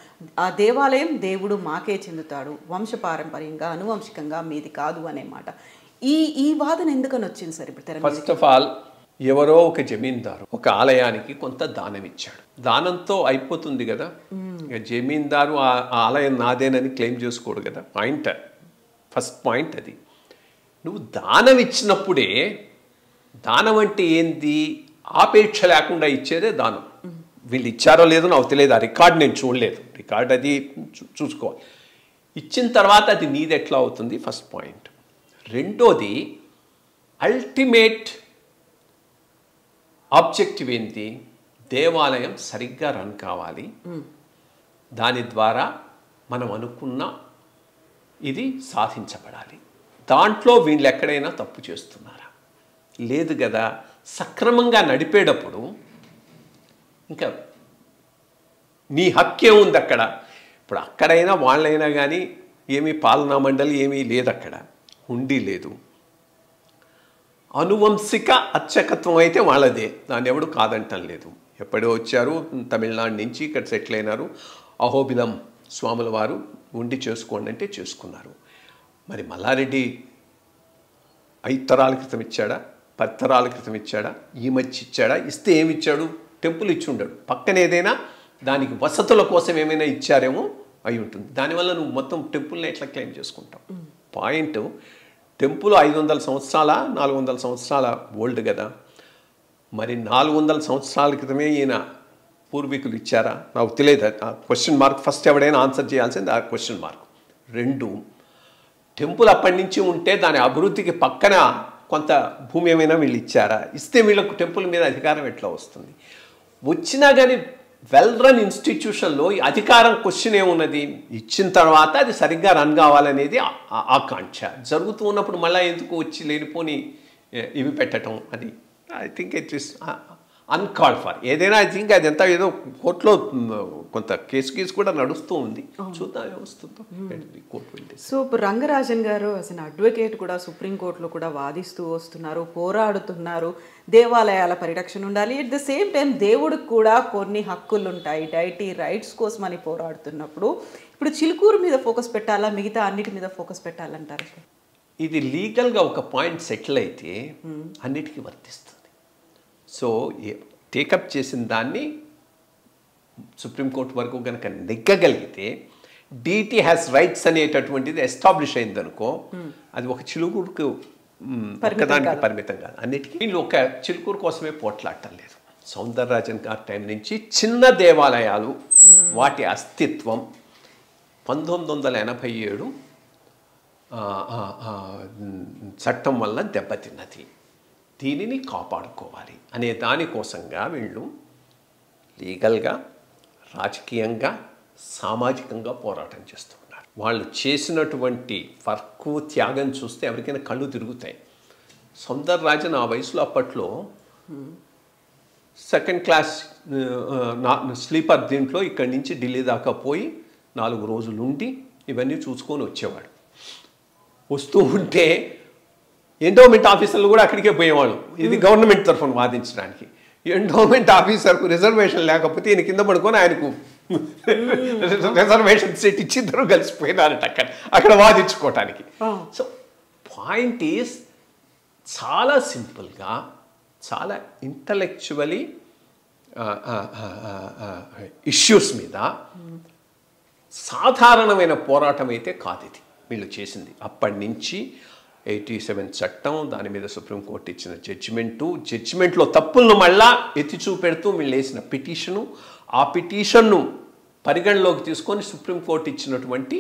ఆ దేవాలయం దేవుడు మాకే చెందుతాడు, వంశపారంపర్యంగా అనువంశికంగా మీది కాదు అనే మాట. ఈ వాదన ఎందుకని వచ్చింది సార్ ఇప్పుడు తెర? ఫస్ట్ ఆఫ్ ఆల్ ఎవరో ఒక జమీందారు ఒక ఆలయానికి కొంత దానం ఇచ్చాడు, దానంతో అయిపోతుంది కదా. జమీందారు ఆ ఆలయం నాదేనని క్లెయిమ్ చేసుకోడు కదా. పాయింట్, ఫస్ట్ పాయింట్ అది. నువ్వు దానం ఇచ్చినప్పుడే, దానం అంటే ఏంది, ఆపేక్ష లేకుండా ఇచ్చేదే దానం. వీళ్ళు ఇచ్చారో లేదో నాకు తెలియదు, ఆ రికార్డ్ నేను చూడలేదు, రికార్డ్ అది చూసుకోవాలి. ఇచ్చిన తర్వాత అది నీది ఎట్లా అవుతుంది, ఫస్ట్ పాయింట్. రెండోది అల్టిమేట్ ఆబ్జెక్టివ్ ఏంటి, దేవాలయం సరిగ్గా రన్ కావాలి, దాని ద్వారా మనం అనుకున్న ఇది సాధించబడాలి. దాంట్లో వీళ్ళు ఎక్కడైనా తప్పు చేస్తున్నారా, లేదు కదా. సక్రమంగా నడిపేటప్పుడు ఇంకా నీ హక్కే ఉంది అక్కడ. ఇప్పుడు అక్కడైనా వాళ్ళైనా కానీ ఏమీ పాలనా మండలి ఏమీ లేదు, అక్కడ ఉండి లేదు. అనువంశిక అర్చకత్వం అయితే వాళ్ళదే, దాన్ని ఎవడు కాదంటం లేదు. ఎప్పుడో వచ్చారు తమిళనాడు నుంచి, ఇక్కడ సెటిల్ అయినారు. అహోబిలం స్వాముల వారు ఉండి చేసుకోండి అంటే చేసుకున్నారు. మరి మల్లారెడ్డి 5 తరాల క్రితం ఇచ్చాడా, 10 తరాల క్రితం ఇచ్చాడా, ఈ మధ్య ఇచ్చాడా? ఇస్తే ఏమి ఇచ్చాడు? టెంపుల్ ఇచ్చి ఉండడు. పక్కన ఏదైనా దానికి వసతుల కోసం ఏమైనా ఇచ్చారేమో అయి ఉంటుంది. దానివల్ల నువ్వు మొత్తం టెంపుల్ని ఎట్లా క్లెయిమ్ చేసుకుంటావు? పాయింట్, టెంపుల్ 500 సంవత్సరాల 400 సంవత్సరాల ఓల్డ్ కదా. మరి 400 సంవత్సరాల క్రితమే ఈయన పూర్వీకులు ఇచ్చారా? నాకు తెలియదు. ఆ క్వశ్చన్ మార్క్ ఫస్ట్ ఎవడైనా ఆన్సర్ చేయాల్సింది ఆ క్వశ్చన్ మార్క్. 2, టెంపుల్ అప్పటి నుంచి ఉంటే దాని అభివృద్ధికి పక్కన కొంత భూమి ఏమైనా వీళ్ళు ఇచ్చారా? ఇస్తే వీళ్ళకు టెంపుల్ మీద అధికారం ఎట్లా వస్తుంది? వచ్చినా కానీ వెల్ రన్ ఇన్స్టిట్యూషన్లో ఈ అధికారం క్వశ్చన్ ఏమున్నది? ఇచ్చిన తర్వాత అది సరిగ్గా రన్ కావాలనేది ఆకాంక్ష. జరుగుతూ ఉన్నప్పుడు మళ్ళీ ఎందుకు వచ్చి లేనిపోని ఇవి పెట్టడం అది I think it is uncalled for. ఏదైనా ఐ థింక్ అదంతా ఏదో కోర్టులో కొంత కేసు కూడా నడుస్తూ ఉంది, చూద్దాం ఏమొస్తుందో. సో రంగరాజన్ గారు అసలు అడ్వకేట్ కూడా సుప్రీంకోర్టులో కూడా వాదిస్తూ వస్తున్నారు, పోరాడుతున్నారు. దేవాలయాల పరిరక్షణ ఉండాలి, ఎట్ ద సేమ్ టైం దేవుడికి కూడా కొన్ని హక్కులు ఉంటాయి, డైటీ రైట్స్ కోసం అని పోరాడుతున్నప్పుడు ఇప్పుడు చిలుకూరు మీద ఫోకస్ పెట్టాలా, మిగతా అన్నిటి మీద ఫోకస్ పెట్టాలంటారు? ఇది లీగల్గా ఒక పాయింట్ సెటిల్ అయితే అన్నిటికీ వర్తిస్తుంది. సో టేకప్ చేసిన దాన్ని సుప్రీంకోర్టు వరకు కనుక నెగ్గగలిగితే డీటీ హ్యాస్ రైట్స్ అనేటటువంటిది ఎస్టాబ్లిష్ అయిందనుకో, అది ఒక చిలుకూరుకు ఒక్కదానికి పరిమితం కాదు, అన్నిటికీ. వీళ్ళు ఒక చిలుకూరు కోసమే పోట్లాడటం లేదు. సౌందరరాజన్ గారి టైం నుంచి చిన్న దేవాలయాలు వాటి అస్తిత్వం 1987 చట్టం వల్ల దెబ్బతిన్నది. దీనిని కాపాడుకోవాలి అనే దానికోసంగా వీళ్ళు లీగల్గా, రాజకీయంగా, సామాజికంగా పోరాటం చేస్తున్నారు. వాళ్ళు చేసినటువంటి వర్క్, త్యాగం చూస్తే ఎవరికైనా కళ్ళు తిరుగుతాయి. సౌందరరాజన్ ఆ వయసులో అప్పట్లో సెకండ్ క్లాస్ స్లీపర్ దీంట్లో ఇక్కడి నుంచి ఢిల్లీ దాకా పోయి 4 రోజులు ఉండి ఇవన్నీ చూసుకొని వచ్చేవాడు. వస్తూ ఉంటే ఎండోమెంట్ ఆఫీసర్లు కూడా అక్కడికే పోయేవాళ్ళు, ఇది గవర్నమెంట్ తరఫున వాదించడానికి. ఎండోమెంట్ ఆఫీసర్కు రిజర్వేషన్ లేకపోతే ఈయన కింద పడుకొని ఆయనకు రిజర్వేషన్ సెట్ ఇచ్చి ఇద్దరు కలిసిపోయినారట అక్కడ వాదించుకోవటానికి. సో పాయింట్ ఈస్ చాలా సింపుల్గా, చాలా ఇంటలెక్చువలీ ఇష్యూస్ మీద సాధారణమైన పోరాటం అయితే కాదు ఇది వీళ్ళు చేసింది. అప్పటి నుంచి 87 చట్టం, దాని మీద సుప్రీంకోర్టు ఇచ్చిన జడ్జిమెంట్లో తప్పులను మళ్ళా ఎత్తి చూపెడుతూ వీళ్ళు వేసిన పిటిషను, ఆ పిటిషన్ను పరిగణలోకి తీసుకొని సుప్రీంకోర్టు ఇచ్చినటువంటి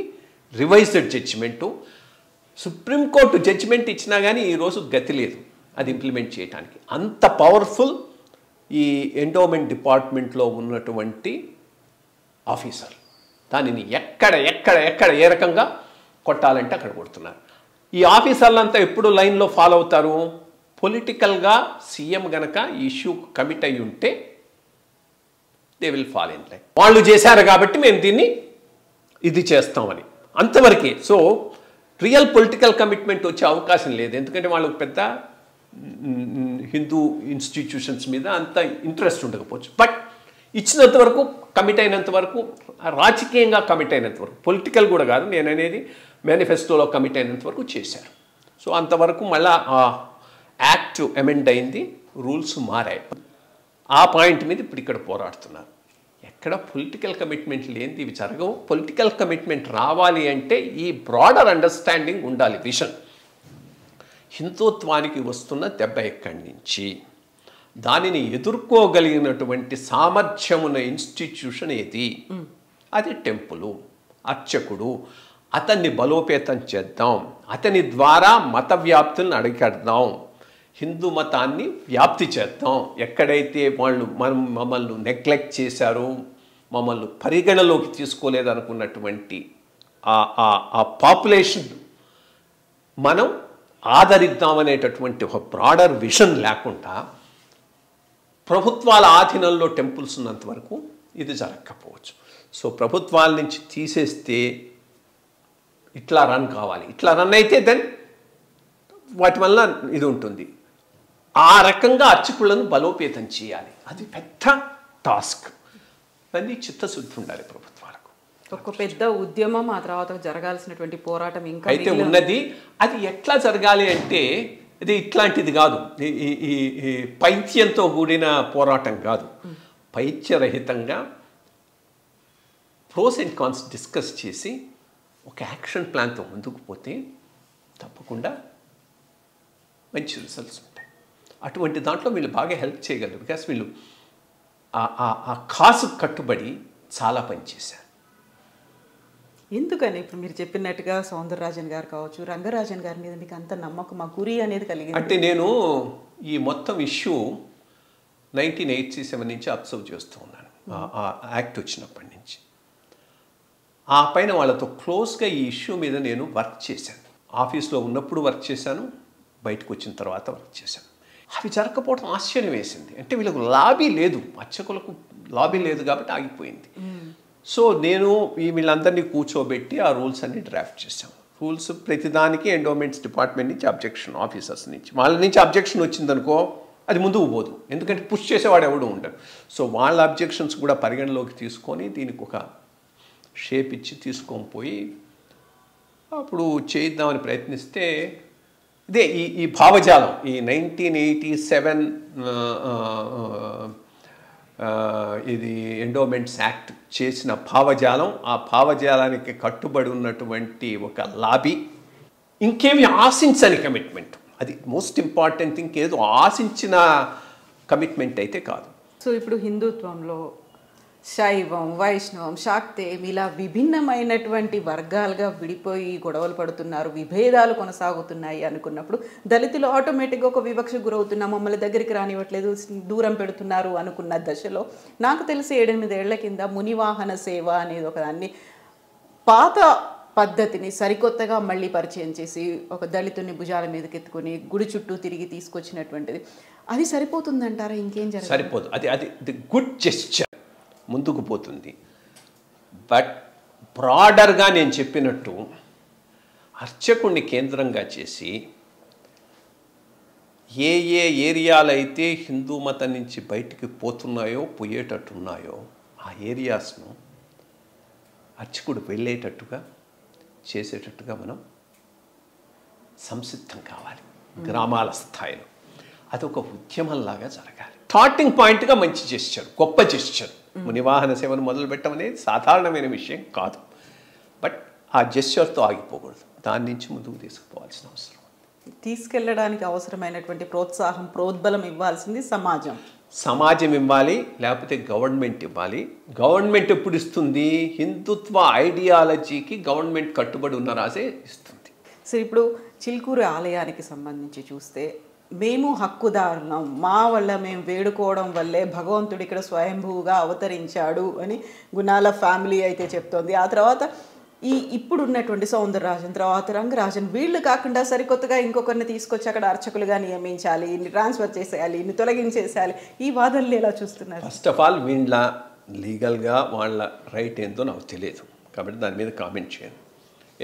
రివైజ్డ్ జడ్జిమెంటు. సుప్రీంకోర్టు జడ్జిమెంట్ ఇచ్చినా కానీ ఈరోజు గతి లేదు అది ఇంప్లిమెంట్ చేయడానికి. అంత పవర్ఫుల్ ఈ ఎండోమెంట్ డిపార్ట్మెంట్లో ఉన్నటువంటి ఆఫీసర్. దానిని ఎక్కడ ఎక్కడ ఎక్కడ ఏ రకంగా కొట్టాలంటే అక్కడ కొడుతున్నారు. ఈ ఆఫీసర్లంతా ఎప్పుడు లైన్లో ఫాలో అవుతారు? పొలిటికల్గా సీఎం గనక ఈ ఇష్యూ కమిట్ అయి ఉంటే they will follow in line. వాళ్ళు చేశారు కాబట్టి మేము దీన్ని ఇది చేస్తామని, అంతవరకే. సో రియల్ పొలిటికల్ కమిట్మెంట్ వచ్చే అవకాశం లేదు. ఎందుకంటే వాళ్ళకు పెద్ద హిందూ ఇన్స్టిట్యూషన్స్ మీద అంత ఇంట్రెస్ట్ ఉండకపోవచ్చు. బట్ ఇచ్చినంత వరకు, కమిట్ అయినంత వరకు, రాజకీయంగా కమిట్ అయినంత వరకు, పొలిటికల్ కూడా కాదు నేను అనేది, మేనిఫెస్టోలో కమిట్ అయినంత వరకు చేశారు. సో అంతవరకు మళ్ళా ఆ యాక్ట్ అమెండ్ అయింది, రూల్స్ మారాయి. ఆ పాయింట్ మీద ఇప్పుడు ఇక్కడ పోరాడుతున్నారు. ఎక్కడ పొలిటికల్ కమిట్మెంట్ లేనిది ఇవి జరగవు. పొలిటికల్ కమిట్మెంట్ రావాలి అంటే ఈ బ్రాడర్ అండర్స్టాండింగ్ ఉండాలి, విషన్. హిందుత్వానికి వస్తున్న దెబ్బ ఎక్కడి నుంచి, దానిని ఎదుర్కోగలిగినటువంటి సామర్థ్యమున్న ఇన్స్టిట్యూషన్ ఏది? అది టెంపులు, అర్చకుడు. అతన్ని బలోపేతం చేద్దాం, అతని ద్వారా మత వ్యాప్తులను అడిగేద్దాం, హిందూ మతాన్ని వ్యాప్తి చేద్దాం. ఎక్కడైతే వాళ్ళు మమ్మల్ని నెగ్లెక్ట్ చేశారో, మమ్మల్ని పరిగణలోకి తీసుకోలేదనుకున్నటువంటి ఆ పాపులేషన్ మనం ఆదరిద్దామనేటటువంటి ఒక బ్రాడర్ విషన్ లేకుండా ప్రభుత్వాల ఆధీనంలో టెంపుల్స్ ఉన్నంత వరకు ఇది జరగకపోవచ్చు. సో ప్రభుత్వాల నుంచి తీసేస్తే ఇట్లా రన్ కావాలి, ఇట్లా రన్ అయితే దెన్ వాటి వల్ల ఇది ఉంటుంది. ఆ రకంగా అర్చకులను బలోపేతం చేయాలి, అది పెద్ద టాస్క్. అన్నీ చిత్తశుద్ధి ఉండాలి ప్రభుత్వాలకు. ఒక పెద్ద ఉద్యమం, ఆ తర్వాత జరగాల్సినటువంటి పోరాటం ఇంకా అయితే ఉన్నది. అది ఎట్లా జరగాలి అంటే ఇది ఇట్లాంటిది కాదు, ఈ పైత్యంతో కూడిన పోరాటం కాదు. పైత్యరహితంగా ప్రోస్ అండ్ కాన్స్ డిస్కస్ చేసి ఒక యాక్షన్ ప్లాన్తో ముందుకు పోతే తప్పకుండా మంచి రిజల్ట్స్ ఉంటాయి. అటువంటి దాంట్లో వీళ్ళు బాగా హెల్ప్ చేయగలరు. బికాస్ వీళ్ళు ఆ కాసు కట్టుబడి చాలా పనిచేశారు. ఎందుకని ఇప్పుడు మీరు చెప్పినట్టుగా సౌందరరాజన్ గారు కావచ్చు, రంగరాజన్ గారి మీద మీకు అంత నమ్మకం, ఆ గురి అనేది కలిగింది? అంటే నేను ఈ మొత్తం ఇష్యూ 1987 నుంచి అబ్జర్వ్ చేస్తూ ఉన్నాను, ఆ యాక్ట్ వచ్చినప్పటి నుంచి. ఆ పైన వాళ్ళతో క్లోజ్గా ఈ ఇష్యూ మీద నేను వర్క్ చేశాను. ఆఫీస్లో ఉన్నప్పుడు వర్క్ చేశాను, బయటకు వచ్చిన తర్వాత వర్క్ చేశాను. అవి జరగకపోవడం ఆశ్చర్యం వేసింది. అంటే వీళ్ళకు లాబీ లేదు, అర్చకులకు లాబీ లేదు కాబట్టి ఆగిపోయింది. సో నేను వీళ్ళందరినీ కూర్చోబెట్టి ఆ రూల్స్ అన్ని డ్రాఫ్ట్ చేశాం. రూల్స్ ప్రతిదానికి ఎండోమెంట్స్ డిపార్ట్మెంట్ నుంచి అబ్జెక్షన్, ఆఫీసర్స్ నుంచి, వాళ్ళ నుంచి అబ్జెక్షన్ వచ్చిందనుకో అది ముందుకు పోదు, ఎందుకంటే పుష్ చేసేవాడు ఎవడు ఉండడు. సో వాళ్ళ అబ్జెక్షన్స్ కూడా పరిగణలోకి తీసుకొని దీనికి ఒక షేప్ ఇచ్చి తీసుకొని పోయి అప్పుడు చేద్దామని ప్రయత్నిస్తే ఇదే ఈ భావజాలం ఈ 1987 ఇది ఎండోమెంట్స్ యాక్ట్ చేసిన భావజాలం, ఆ భావజాలానికి కట్టుబడి ఉన్నటువంటి ఒక లాబీ, ఇంకేమి ఆశించని కమిట్మెంట్, అది మోస్ట్ ఇంపార్టెంట్ థింగ్. ఏదో ఆశించిన కమిట్మెంట్ అయితే కాదు. సో ఇప్పుడు హిందుత్వంలో శైవం, వైష్ణవం, శాక్తేయం ఇలా విభిన్నమైనటువంటి వర్గాలుగా విడిపోయి గొడవలు పడుతున్నారు, విభేదాలు కొనసాగుతున్నాయి అనుకున్నప్పుడు దళితులు ఆటోమేటిక్గా ఒక వివక్ష గురవుతున్నా, మమ్మల్ని దగ్గరికి రానివ్వట్లేదు, దూరం పెడుతున్నారు అనుకున్న దశలో నాకు తెలిసి 7-8 ఏళ్ల కింద మునివాహన సేవ అనేది ఒక దాన్ని పాత పద్ధతిని సరికొత్తగా మళ్ళీ పరిచయం చేసి ఒక దళితుని భుజాల మీదకి ఎత్తుకొని గుడి చుట్టూ తిరిగి తీసుకొచ్చినటువంటిది, అది సరిపోతుందంటారా? ఇంకేం జరగదు? సరిపోదు. అది ది గుడ్ జెస్చర్, ముందుకు పోతుంది. బట్ బ్రాడర్గా నేను చెప్పినట్టు అర్చకుడిని కేంద్రంగా చేసి ఏ ఏరియాలు అయితే హిందూ మతం నుంచి బయటికి పోయేటట్టున్నాయో ఆ ఏరియాస్ను అర్చకుడు వెళ్ళేటట్టుగా చేసేటట్టుగా మనం సంసిద్ధం కావాలి. గ్రామాల స్థాయిలో అదొక ఉద్యమంలాగా జరగాలి. స్టార్టింగ్ పాయింట్గా మంచి జెస్చర్, గొప్ప జెస్చర్. మునివాహన సేవను మొదలుపెట్టడం అనేది సాధారణమైన విషయం కాదు. బట్ ఆ జెస్చర్తో ఆగిపోకూడదు, దాని నుంచి ముందుకు తీసుకుపోవాల్సిన అవసరం. తీసుకెళ్ళడానికి అవసరమైనటువంటి ప్రోత్సాహం, ప్రోద్బలం ఇవ్వాల్సింది సమాజం ఇవ్వాలి, లేకపోతే గవర్నమెంట్ ఇవ్వాలి. గవర్నమెంట్ ఎప్పుడు ఇస్తుంది? హిందుత్వ ఐడియాలజీకి గవర్నమెంట్ కట్టుబడి ఉన్న రాసే ఇస్తుంది. సో ఇప్పుడు చిలుకూరు ఆలయానికి సంబంధించి చూస్తే మేము హక్కుదారులం, మా వల్ల మేము వేడుకోవడం వల్లే భగవంతుడు ఇక్కడ స్వయంభూగా అవతరించాడు అని గుణాల ఫ్యామిలీ అయితే చెప్తోంది. ఆ తర్వాత ఇప్పుడు ఉన్నటువంటి సౌందరరాజన్, తర్వాత రంగరాజన్, వీళ్ళు కాకుండా సరికొత్తగా ఇంకొకరిని తీసుకొచ్చి అక్కడ అర్చకులుగా నియమించాలి, ఇన్ని ట్రాన్స్ఫర్ చేసేయాలి, ఇన్ని తొలగించేసేయాలి, ఈ వాదనలు ఎలా చూస్తున్నారు? ఫస్ట్ ఆఫ్ ఆల్ వీళ్ళ లీగల్గా వాళ్ళ రైట్ ఏందో నాకు తెలియదు, కాబట్టి దాని మీద కామెంట్ చేయను.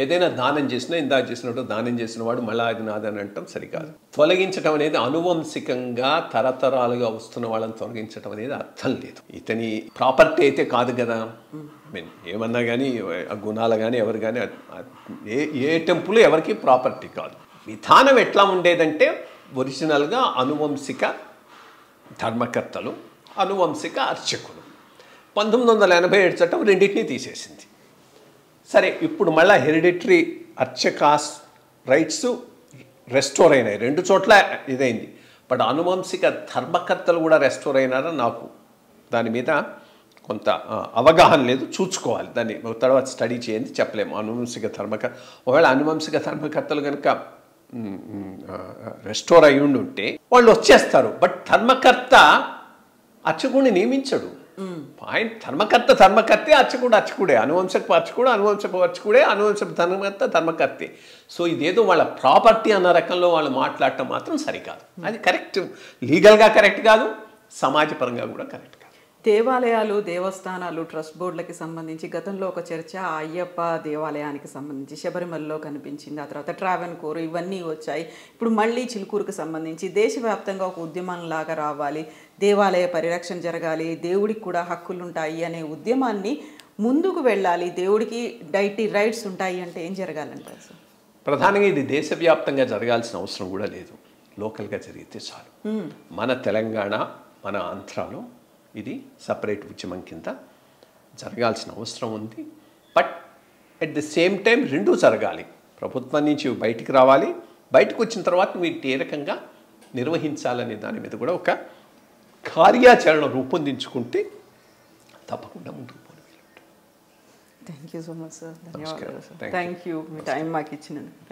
ఏదైనా దానం చేసినా, ఇందాక చేసినట్టు దానం చేసిన వాడు మళ్ళీ అది నాదని అంటాం సరికాదు. తొలగించడం అనేది అనువంశికంగా తరతరాలుగా వస్తున్న వాళ్ళని తొలగించడం అనేది అర్థం లేదు. ఇతని ప్రాపర్టీ అయితే కాదు కదా. మీన్ ఏమన్నా కానీ ఆ గుణాలు కానీ ఎవరు కానీ ఏ టెంపుల్ ఎవరికి ప్రాపర్టీ కాదు. విధానం ఎట్లా ఉండేదంటే ఒరిజినల్గా అనువంశిక ధర్మకర్తలు, అనువంశిక అర్చకులు. 1987 చట్టం రెండింటినీ తీసేసింది. సరే, ఇప్పుడు మళ్ళీ హెరిడిటరీ అర్చకాస్ రైట్స్ రెస్టోర్ అయినాయి, 2 చోట్ల ఇదైంది. బట్ అనువంశిక ధర్మకర్తలు కూడా రెస్టోర్ అయినారని నాకు దాని మీద కొంత అవగాహన లేదు, చూసుకోవాలి. దాన్ని తర్వాత స్టడీ చేయండి, చెప్పలేము. అనువంశిక ఒకవేళ అనువంశిక ధర్మకర్తలు కనుక రెస్టోర్ అయ్యి ఉంటే వాళ్ళు వచ్చేస్తారు. బట్ ధర్మకర్త అర్చకుడిని నియమించడు. పాయింట్ ధర్మకర్తే, అర్చకుడే, అనువంశపు అర్చకుడే, అనువంశపు ధర్మకర్తే. సో ఇదేదో వాళ్ళ ప్రాపర్టీ అన్న రకంలో వాళ్ళు మాట్లాడటం మాత్రం సరికాదు. అది కరెక్ట్, లీగల్గా కరెక్ట్ కాదు, సమాజపరంగా కూడా కరెక్ట్ కాదు. దేవాలయాలు, దేవస్థానాలు, ట్రస్ట్ బోర్డులకి సంబంధించి గతంలో ఒక చర్చ అయ్యప్ప దేవాలయానికి సంబంధించి శబరిమలలో కనిపించింది, ఆ తర్వాత ట్రావెన్కోర్, ఇవన్నీ వచ్చాయి. ఇప్పుడు మళ్ళీ చిలుకూరుకు సంబంధించి దేశవ్యాప్తంగా ఒక ఉద్యమంలాగా రావాలి, దేవాలయ పరిరక్షణ జరగాలి, దేవుడికి కూడా హక్కులు ఉంటాయి అనే ఉద్యమాన్ని ముందుకు వెళ్ళాలి, దేవుడికి డైటీ రైట్స్ ఉంటాయి అంటే ఏం జరగాలంటారు సార్? ప్రధానంగా ఇది దేశవ్యాప్తంగా జరగాల్సిన అవసరం కూడా లేదు, లోకల్గా జరిగితే చాలు. మన తెలంగాణ, మన ఆంధ్రాలో ఇది సపరేట్ ఉద్యమం కింద జరగాల్సిన అవసరం ఉంది. But at the same time రెండూ జరగాలి. ప్రభుత్వం నుంచి బయటికి రావాలి, బయటకు వచ్చిన తర్వాత వీటిని ఏ రకంగా నిర్వహించాలనే దాని మీద కూడా ఒక కార్యాచరణ రూపొందించుకుంటే తప్పకుండా ముందుకు పోవాలి. Thank you so much sir. ధన్యవాదాలు సార్. థ్యాంక్ యూ, మీ టైం మాకు ఇచ్చినందుకు.